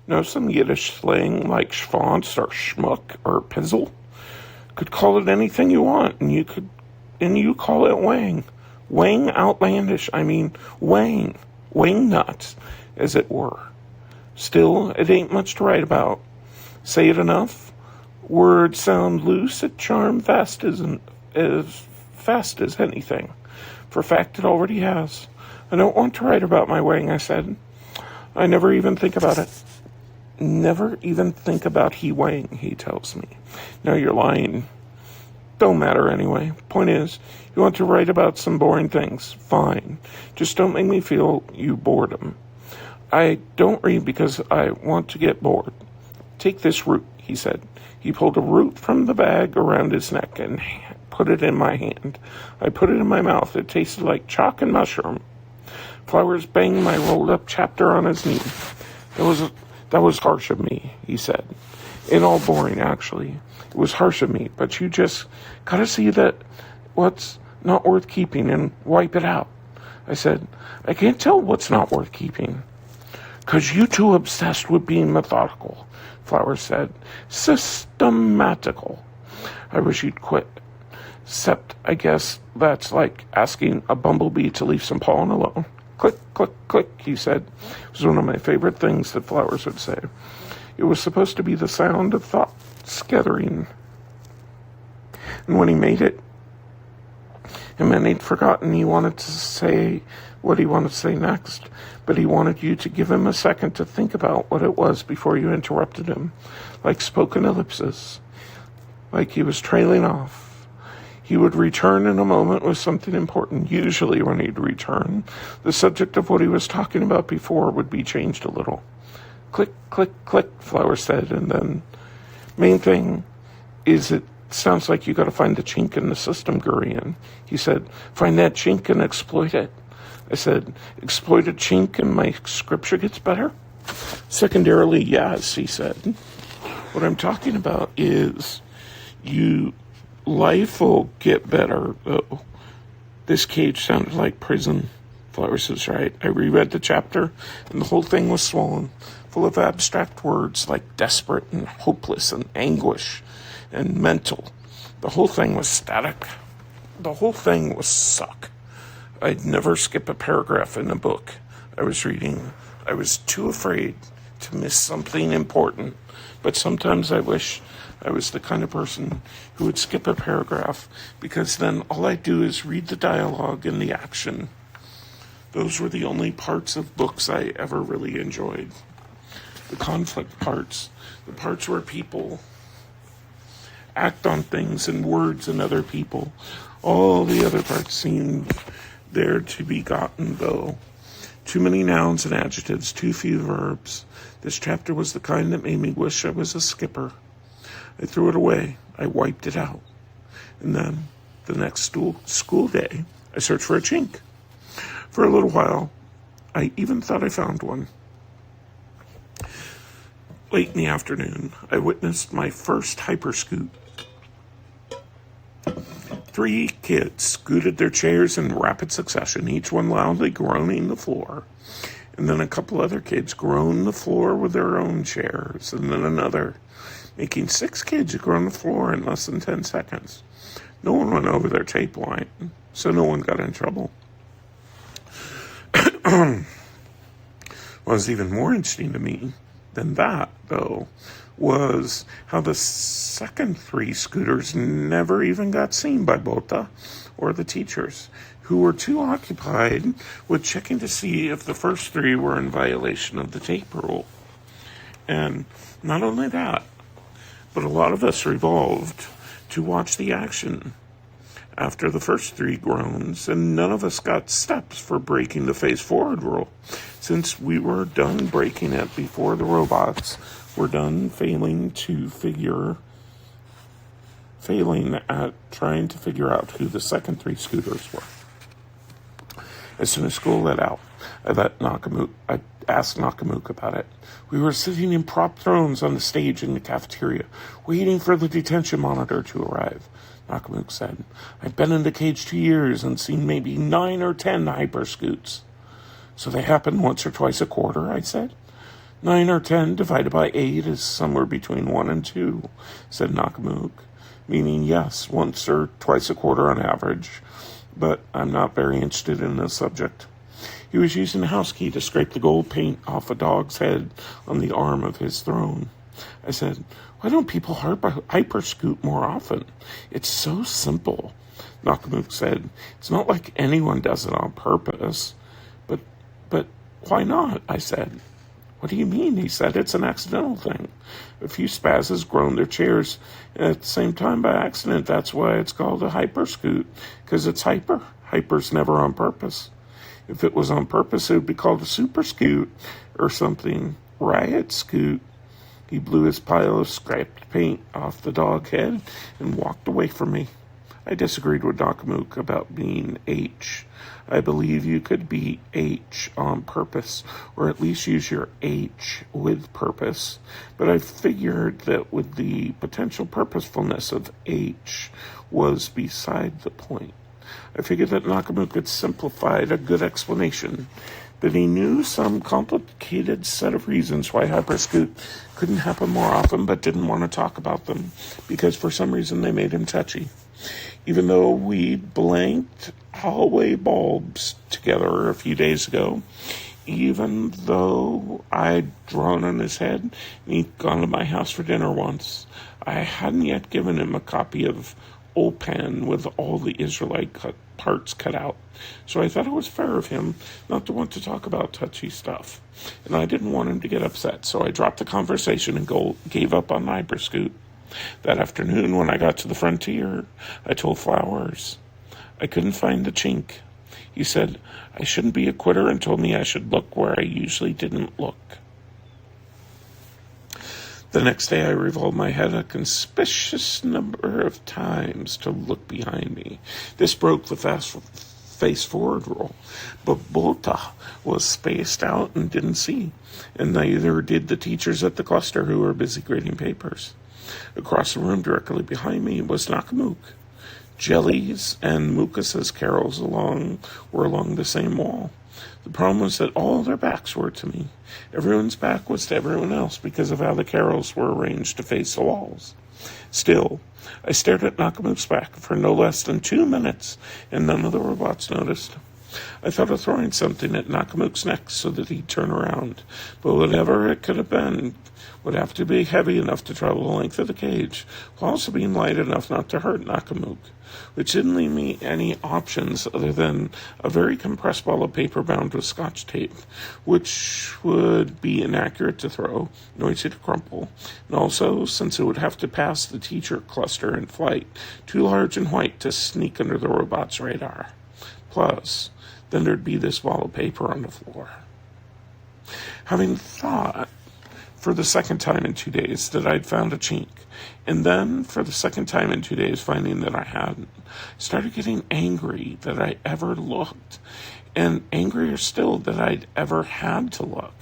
Know some Yiddish slang like schwanz or schmuck or pizzle? Could call it anything you want, and you call it wang. Wang outlandish, wang. Wang nuts, as it were. Still, it ain't much to write about. Say it enough, words sound loose, it charm fast as anything. For fact, it already has. I don't want to write about my wang, I said. I never even think about it. Never even think about he wang, he tells me. No, you're lying. Don't matter anyway. Point is, you want to write about some boring things. Fine. Just don't make me feel you boredom. I don't read because I want to get bored. Take this root, he said. He pulled a root from the bag around his neck and put it in my hand. I put it in my mouth. It tasted like chalk and mushroom. Flowers banged my rolled-up chapter on his knee. That was harsh of me, he said. It all boring, actually. It was harsh of me, but you just gotta see that what's not worth keeping and wipe it out. I said, I can't tell what's not worth keeping. 'Cause you too obsessed with being methodical, Flowers said. Systematical. I wish you'd quit. Except, I guess that's like asking a bumblebee to leave some pollen alone. Click, click, click, he said. It was one of my favorite things that Flowers would say. It was supposed to be the sound of thoughts gathering. And when he made it, and then he'd forgotten he wanted to say what he wanted to say next, but he wanted you to give him a second to think about what it was before you interrupted him, like spoken ellipses, like he was trailing off. He would return in a moment with something important. Usually when he'd return, the subject of what he was talking about before would be changed a little. Click, click, click, Flowers said, and then, main thing is it sounds like you got to find the chink in the system, Gurian. He said, find that chink and exploit it. I said, exploit a chink and my scripture gets better? Secondarily, yes, he said. What I'm talking about is life will get better, though. This cage sounded like prison. Flowers was right. I reread the chapter, and the whole thing was swollen, full of abstract words like desperate and hopeless and anguish and mental. The whole thing was static. The whole thing was suck. I'd never skip a paragraph in a book I was reading. I was too afraid to miss something important, but sometimes I wish I was the kind of person who would skip a paragraph, because then all I do is read the dialogue and the action. Those were the only parts of books I ever really enjoyed. The conflict parts, the parts where people act on things and words and other people. All the other parts seemed there to be gotten, though. Too many nouns and adjectives, too few verbs. This chapter was the kind that made me wish I was a skipper. I threw it away. I wiped it out. And then, the next school day, I searched for a chink. For a little while, I even thought I found one. Late in the afternoon, I witnessed my first hyperscoot. 3 kids scooted their chairs in rapid succession, each one loudly groaning the floor. And then a couple other kids groaned the floor with their own chairs, and then another, making 6 kids groan the floor in less than 10 seconds. No one went over their tape line, so no one got in trouble. What was even more interesting to me than that, though, was how the second 3 scooters never even got seen by Bota or the teachers, who were too occupied with checking to see if the first 3 were in violation of the tape rule. And not only that, but a lot of us revolved to watch the action after the first 3 groans, and none of us got steps for breaking the face forward rule, since we were done breaking it before the robots were done failing at trying to figure out who the second 3 scooters were. As soon as school let out, I asked Nakamuk about it. We were sitting in prop thrones on the stage in the cafeteria, waiting for the detention monitor to arrive. Nakamuk said, I've been in the cage 2 years and seen maybe 9 or 10 hyperscoots. So they happen once or twice a quarter, I said. 9 or 10 divided by 8 is somewhere between 1 and 2, said Nakamuk, meaning yes, once or twice a quarter on average, but I'm not very interested in this subject. He was using a house key to scrape the gold paint off a dog's head on the arm of his throne. I said, why don't people hyperscoot more often? It's so simple. Nakamuk said, it's not like anyone does it on purpose. But why not? I said. What do you mean? He said, it's an accidental thing. A few spazzes groaned their chairs at the same time by accident. That's why it's called a hyperscoot, because it's hyper. Hyper's never on purpose. If it was on purpose, it would be called a super scoot or something. Riot scoot. He blew his pile of scraped paint off the dog head and walked away from me. I disagreed with Nakamuk about being H. I believe you could be H on purpose, or at least use your H with purpose. But I figured that with the potential purposefulness of H was beside the point. I figured that Nakamuk had simplified a good explanation, that he knew some complicated set of reasons why hyperscoot couldn't happen more often, but didn't want to talk about them, because for some reason they made him touchy. Even though we blanked hallway bulbs together a few days ago, even though I'd drawn on his head and he'd gone to my house for dinner once, I hadn't yet given him a copy of Opan with all the Israelite parts cut out. So I thought it was fair of him not to want to talk about touchy stuff. And I didn't want him to get upset, so I dropped the conversation and gave up on hyperscoot. That afternoon, when I got to the frontier, I told Flowers I couldn't find the chink. He said I shouldn't be a quitter and told me I should look where I usually didn't look. The next day, I revolved my head a conspicuous number of times to look behind me. This broke the fast face-forward rule, but Bolta was spaced out and didn't see, and neither did the teachers at the cluster who were busy grading papers. Across the room directly behind me was Nakamuk. Jellies and Mukas's carols were along the same wall. The problem was that all their backs were to me. Everyone's back was to everyone else because of how the carols were arranged to face the walls. Still, I stared at Nakamuk's back for no less than 2 minutes, and none of the robots noticed. I thought of throwing something at Nakamuk's neck so that he'd turn around, but whatever it could have been would have to be heavy enough to travel the length of the cage, while also being light enough not to hurt Nakamuk, which didn't leave me any options other than a very compressed ball of paper bound with Scotch tape, which would be inaccurate to throw, noisy to crumple, and also, since it would have to pass the teacher cluster in flight, too large and white to sneak under the robot's radar. Plus, then there'd be this ball of paper on the floor. Having thought for the second time in 2 days that I'd found a chink, and then for the second time in 2 days finding that I hadn't, started getting angry that I ever looked, and angrier still that I'd ever had to look.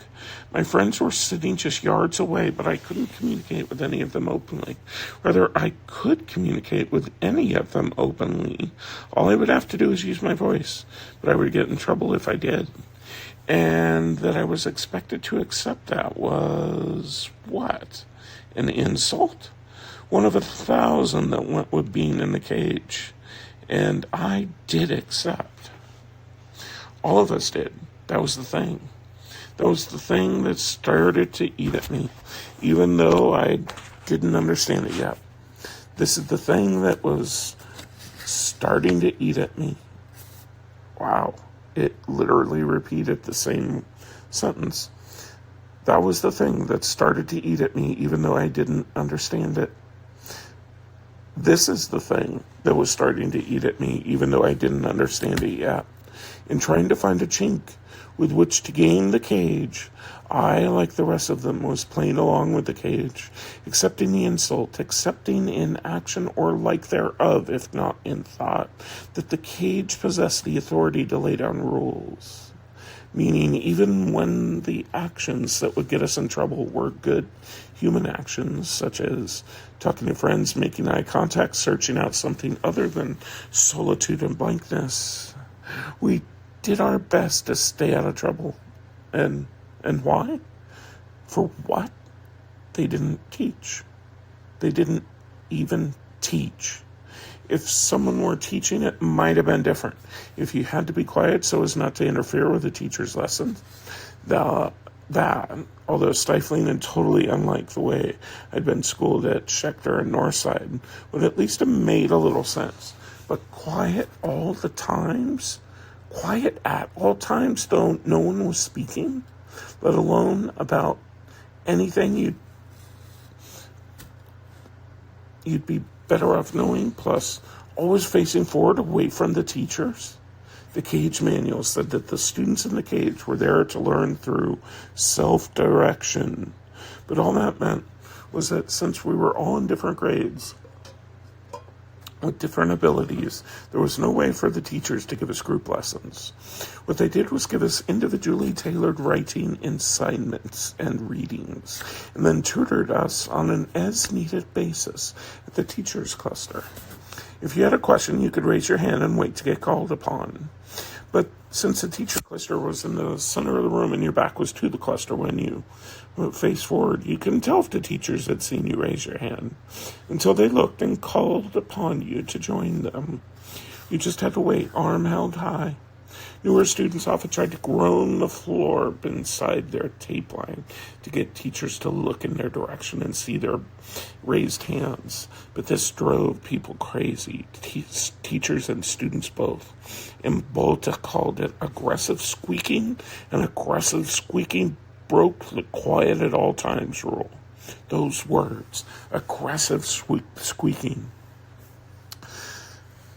My friends were sitting just yards away, but I couldn't communicate with any of them openly. Rather, I could communicate with any of them openly. All I would have to do is use my voice, but I would get in trouble if I did. And that I was expected to accept that was what? An insult? One of 1,000 that went with being in the cage. And I did accept. All of us did. That was the thing. That was the thing that started to eat at me, even though I didn't understand it yet. This is the thing that was starting to eat at me. Wow. It literally repeated the same sentence. That was the thing that started to eat at me, even though I didn't understand it. This is the thing that was starting to eat at me, even though I didn't understand it yet. In trying to find a chink with which to gain the cage, I, like the rest of them, was playing along with the cage, accepting the insult, accepting in action or like thereof, if not in thought, that the cage possessed the authority to lay down rules. Meaning, even when the actions that would get us in trouble were good human actions, such as talking to friends, making eye contact, searching out something other than solitude and blankness, we did our best to stay out of trouble. And why? For what? They didn't teach. They didn't even teach. If someone were teaching, it might have been different. If you had to be quiet so as not to interfere with the teacher's lesson, that, although stifling and totally unlike the way I'd been schooled at Schechter and Northside, would at least have made a little sense. But quiet at all times, though no one was speaking, let alone about anything you'd be better off knowing, plus always facing forward away from the teachers. The cage manual said that the students in the cage were there to learn through self-direction. But all that meant was that since we were all in different grades, with different abilities, there was no way for the teachers to give us group lessons. What they did was give us individually tailored writing assignments and readings, and then tutored us on an as-needed basis at the teachers' cluster. If you had a question, you could raise your hand and wait to get called upon. But since the teacher cluster was in the center of the room and your back was to the cluster when you faced forward, you couldn't tell if the teachers had seen you raise your hand until they looked and called upon you to join them. You just had to wait, arm held high. Newer students often tried to groan the floor inside their tape line to get teachers to look in their direction and see their raised hands. But this drove people crazy, teachers and students both. And Bota called it aggressive squeaking, and aggressive squeaking broke the quiet at all times rule. Those words, aggressive squeaking.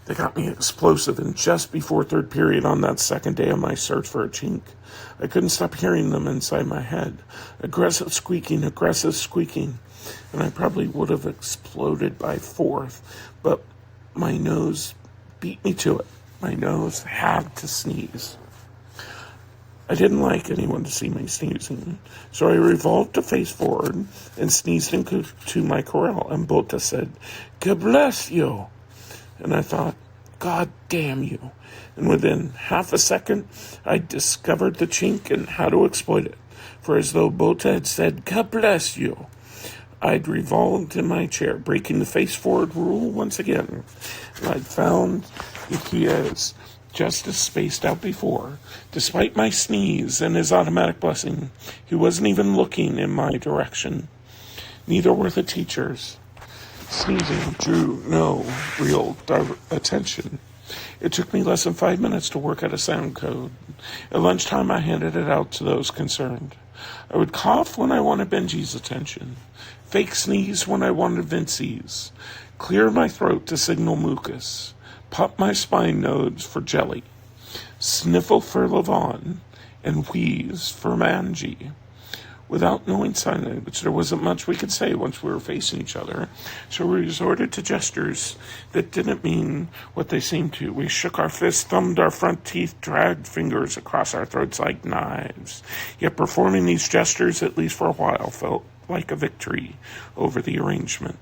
They got me explosive, and just before third period on that second day of my search for a chink, I couldn't stop hearing them inside my head. Aggressive squeaking, and I probably would have exploded by fourth, but my nose beat me to it. My nose had to sneeze. I didn't like anyone to see me sneezing, so I revolved to face forward and sneezed into my corral, and Bota said, "God bless you." And I thought, God damn you. And within half a second, I discovered the chink and how to exploit it. For as though Bota had said, God bless you, I'd revolved in my chair, breaking the face-forward rule once again. And I'd found that he is just as spaced out before. Despite my sneeze and his automatic blessing, he wasn't even looking in my direction. Neither were the teachers. Sneezing drew no real attention. It took me less than 5 minutes to work out a sound code. At lunchtime, I handed it out to those concerned. I would cough when I wanted Benji's attention, fake sneeze when I wanted Vincey's, clear my throat to signal mucus, pop my spine nodes for jelly, sniffle for Levon, and wheeze for Manji. Without knowing sign language, there wasn't much we could say once we were facing each other, so we resorted to gestures that didn't mean what they seemed to. We shook our fists, thumbed our front teeth, dragged fingers across our throats like knives. Yet performing these gestures, at least for a while, felt like a victory over the arrangement.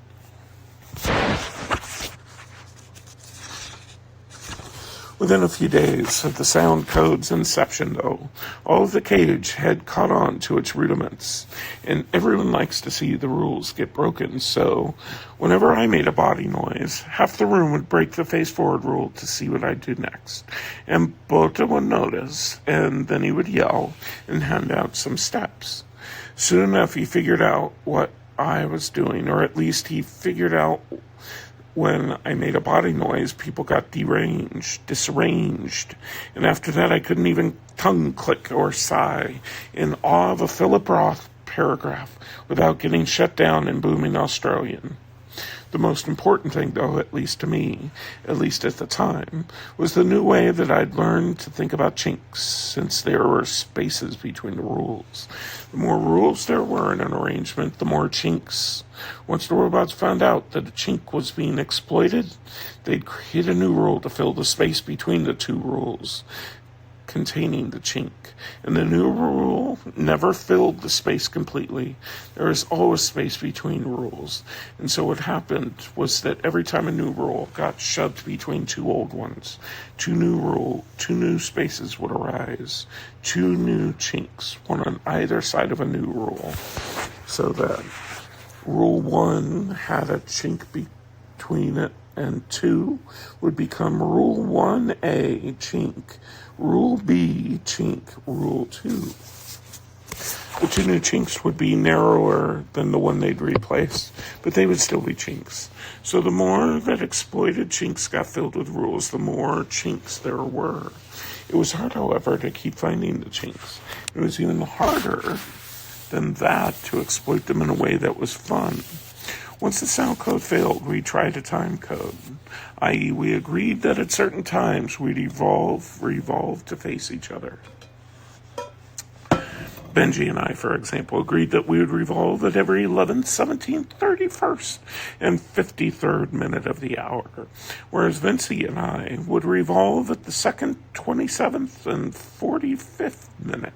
Within a few days of the sound code's inception, though, all of the cage had caught on to its rudiments, and everyone likes to see the rules get broken, so whenever I made a body noise, half the room would break the face-forward rule to see what I'd do next, and Bota would notice, and then he would yell and hand out some steps. Soon enough, he figured out what I was doing, or at least he figured out when I made a body noise, people got disarranged, and after that I couldn't even tongue click or sigh in awe of a Philip Roth paragraph without getting shut down in booming Australian. The most important thing, though, at least to me, at least at the time, was the new way that I'd learned to think about chinks, since there were spaces between the rules. The more rules there were in an arrangement, the more chinks. Once the robots found out that a chink was being exploited, they'd create a new rule to fill the space between the two rules. containing the chink, and the new rule never filled the space completely. There was always space between rules, and so what happened was that every time a new rule got shoved between two old ones, two new spaces would arise, two new chinks, one on either side of a new rule, so that Rule 1 had a chink between it, and 2 would become Rule 1A, chink. Rule B, chink. Rule 2. The two new chinks would be narrower than the one they'd replaced, but they would still be chinks. So the more that exploited chinks got filled with rules, the more chinks there were. It was hard, however, to keep finding the chinks. It was even harder than that to exploit them in a way that was fun. Once the sound code failed, we tried a time code, i.e. we agreed that at certain times we'd revolve to face each other. Benji and I, for example, agreed that we would revolve at every 11th, 17th, 31st, and 53rd minute of the hour, whereas Vinci and I would revolve at the 2nd, 27th, and 45th minute,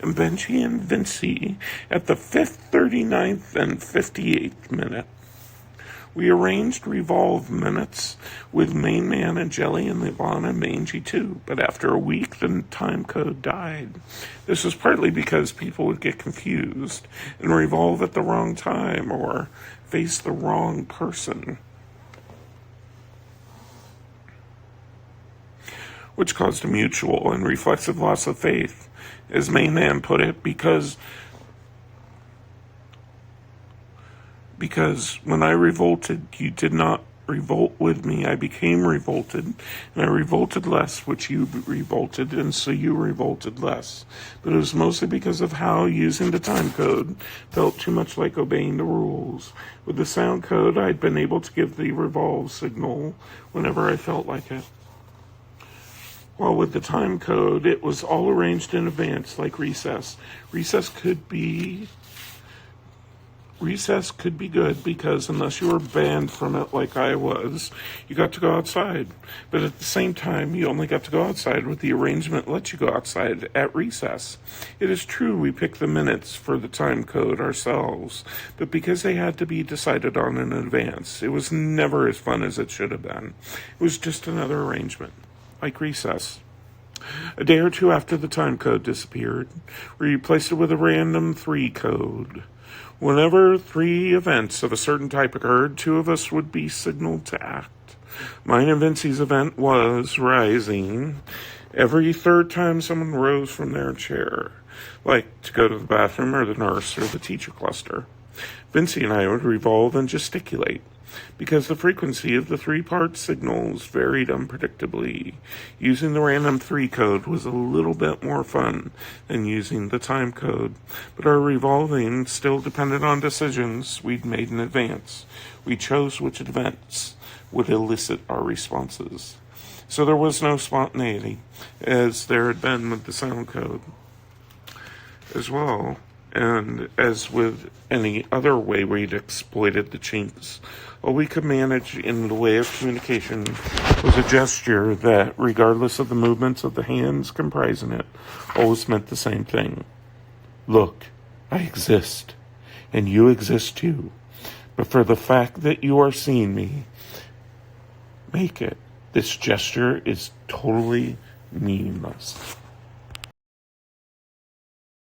and Benji and Vinci at the 5th, 39th, and 58th minute. We arranged revolve minutes with Main Man and Jelly and Levon and Mangy too, but after a week the time code died. This was partly because people would get confused and revolve at the wrong time or face the wrong person, which caused a mutual and reflexive loss of faith, as Main Man put it, because when I revolted, you did not revolt with me. I became revolted, and I revolted less, which you revolted, and so you revolted less. But it was mostly because of how using the time code felt too much like obeying the rules. With the sound code, I'd been able to give the revolve signal whenever I felt like it. While with the time code, it was all arranged in advance, like recess. Recess could be good because unless you were banned from it like I was, you got to go outside. But at the same time, you only got to go outside with the arrangement let you go outside at recess. It is true we picked the minutes for the time code ourselves, but because they had to be decided on in advance, it was never as fun as it should have been. It was just another arrangement, like recess. A day or two after the time code disappeared, we replaced it with a random 3 code. Whenever 3 events of a certain type occurred, 2 of us would be signaled to act. Mine and Vinci's event was rising. Every third time someone rose from their chair, like to go to the bathroom or the nurse or the teacher cluster. Vinci and I would revolve and gesticulate, because the frequency of the 3-part signals varied unpredictably. Using the random 3 code was a little bit more fun than using the time code, but our revolving still depended on decisions we'd made in advance. We chose which events would elicit our responses. So there was no spontaneity, as there had been with the sound code as well. And as with any other way we'd exploited the chinks, all we could manage in the way of communication was a gesture that, regardless of the movements of the hands comprising it, always meant the same thing. Look, I exist, and you exist too. But for the fact that you are seeing me, make it. This gesture is totally meaningless.